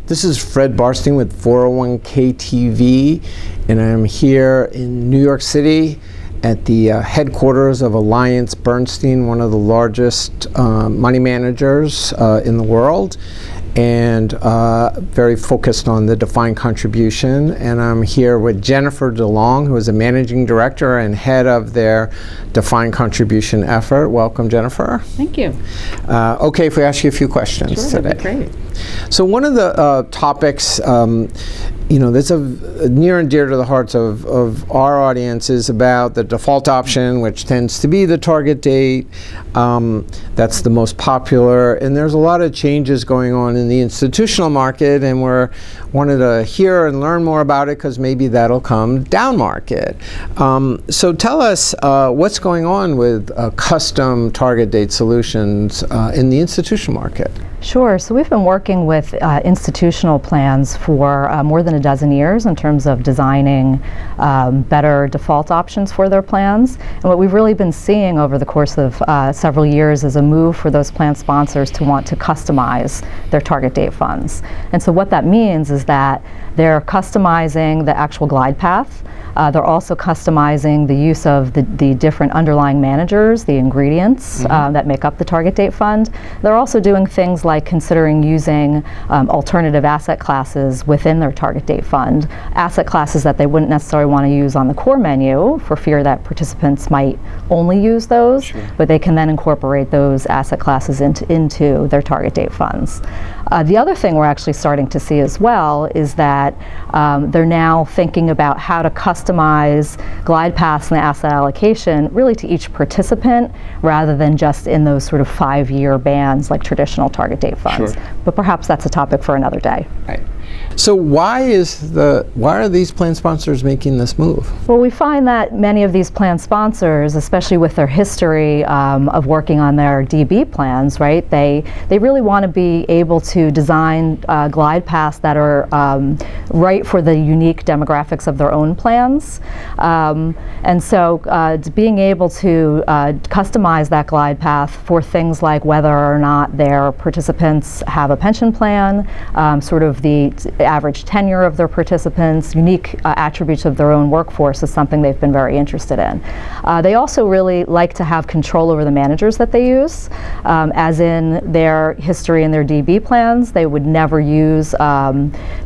This is Fred Barstein with 401k TV, and I'm here in New York City at the headquarters of Alliance Bernstein, one of the largest money managers in the world, and very focused on the defined contribution. And I'm here with Jennifer DeLong, who is a managing director and head of their defined contribution effort. Welcome, Jennifer. Thank you. Okay, if we ask you a few questions Sure, today. that'd be great. So one of the topics, that's near and dear to the hearts of our audience is about the default option, which tends to be the target date. That's the most popular, and there's a lot of changes going on in the institutional market, and we're wanted to hear and learn more about it because maybe that'll come down market. So tell us what's going on with custom target date solutions in the institutional market. Sure. So we've been working with institutional plans for more than a dozen years in terms of designing better default options for their plans. And what we've really been seeing over the course of several years is a move for those plan sponsors to want to customize their target date funds. And so what that means is that they're customizing the actual glide path. They're also customizing the use of the different underlying managers, the ingredients that make up the target date fund. They're also doing things like considering using alternative asset classes within their target date fund, asset classes that they wouldn't necessarily want to use on the core menu for fear that participants might only use those, but they can then incorporate those asset classes into their target date funds. The other thing we're actually starting to see as well is that they're now thinking about how to customize glide paths and the asset allocation really to each participant rather than just in those sort of 5-year bands like traditional target date funds. Sure. But perhaps that's a topic for another day. Right. So why are these plan sponsors making this move? Well, we find that many of these plan sponsors, especially with their history of working on their DB plans, right, they really want to be able to design glide paths that are right for the unique demographics of their own plans. And so being able to customize that glide path for things like whether or not their participants have a pension plan, sort of the average tenure of their participants, unique attributes of their own workforce is something they've been very interested in. They also really like to have control over the managers that they use. As in their history in their DB plans, they would never use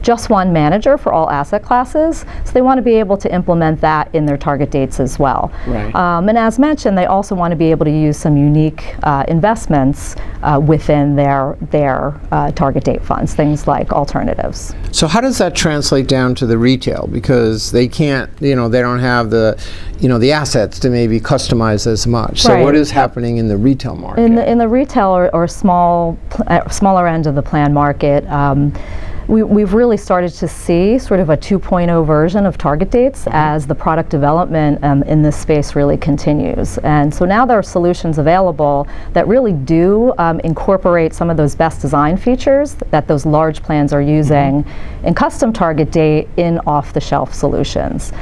just one manager for all asset classes, so they want to be able to implement that in their target dates as well. Right. And as mentioned, they also want to be able to use some unique investments within their target date funds, things like alternatives. So how does that translate down to the retail? Because they can't, they don't have the, the assets to maybe customize as much. So Right. what is happening in the retail market? In the retail or smaller end of the plan market, we've really started to see sort of a 2.0 version of target dates as the product development in this space really continues. And so now there are solutions available that really do incorporate some of those best design features that those large plans are using in custom target date in off-the-shelf solutions.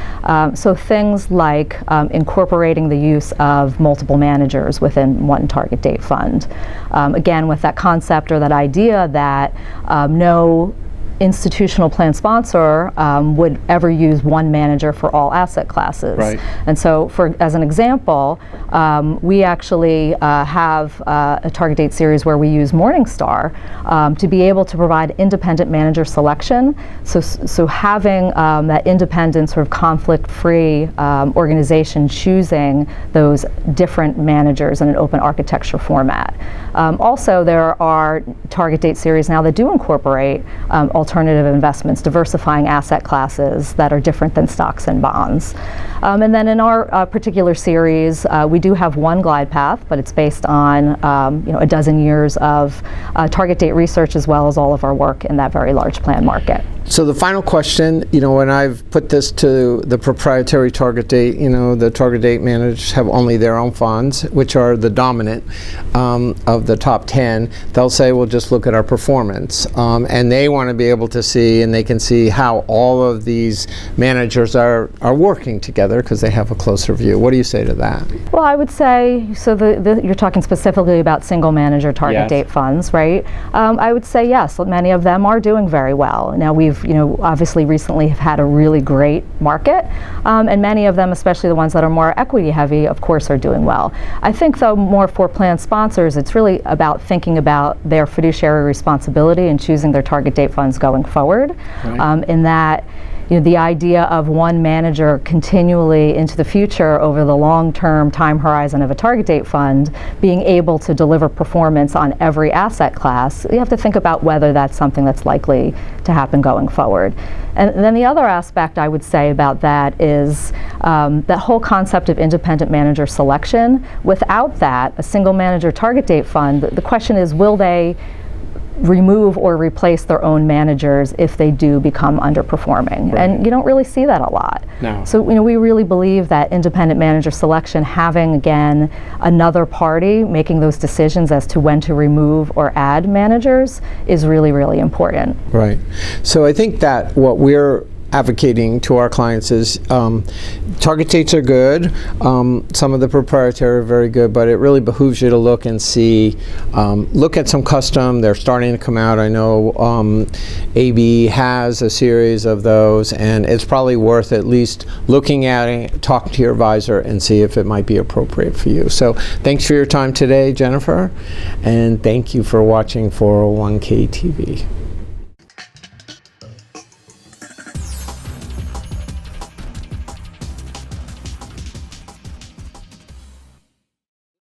So things like incorporating the use of multiple managers within one target date fund. Again, with that concept or that idea that no institutional plan sponsor would ever use one manager for all asset classes. Right. And so as an example, we actually have a target date series where we use Morningstar to be able to provide independent manager selection. So having that independent sort of conflict-free organization choosing those different managers in an open architecture format. Also, there are target date series now that do incorporate alternative investments, diversifying asset classes that are different than stocks and bonds. And then in our particular series, we do have one glide path, but it's based on a dozen years of target date research as well as all of our work in that very large plan market. So the final question, when I've put this to the proprietary target date, the target date managers have only their own funds, which are the dominant of the top 10. They'll say, well, just look at our performance. And they want to be able able to see, and they can see how all of these managers are working together because they have a closer view. What do you say to that? Well, I would say, so you're talking specifically about single manager target date funds, right? I would say yes, many of them are doing very well. Now we've, obviously recently have had a really great market, and many of them, especially the ones that are more equity heavy, of course, are doing well. I think though more for plan sponsors, it's really about thinking about their fiduciary responsibility and choosing their target date funds going forward. Right. In that, the idea of one manager continually into the future over the long-term time horizon of a target date fund being able to deliver performance on every asset class, you have to think about whether that's something that's likely to happen going forward. And then the other aspect I would say about that is that whole concept of independent manager selection. Without that, a single manager target date fund, the question is, will they remove or replace their own managers if they do become underperforming? Right. And you don't really see that a lot. No. So we really believe that independent manager selection, having again another party making those decisions as to when to remove or add managers, is really, really important. Right. So I think that what we're advocating to our clients is target dates are good. Some of the proprietary are very good, but it really behooves you to look and see, look at some custom. They're starting to come out. I know AB has a series of those, and it's probably worth at least looking at it, talk to your advisor, and see if it might be appropriate for you. So thanks for your time today, Jennifer, and thank you for watching 401k TV.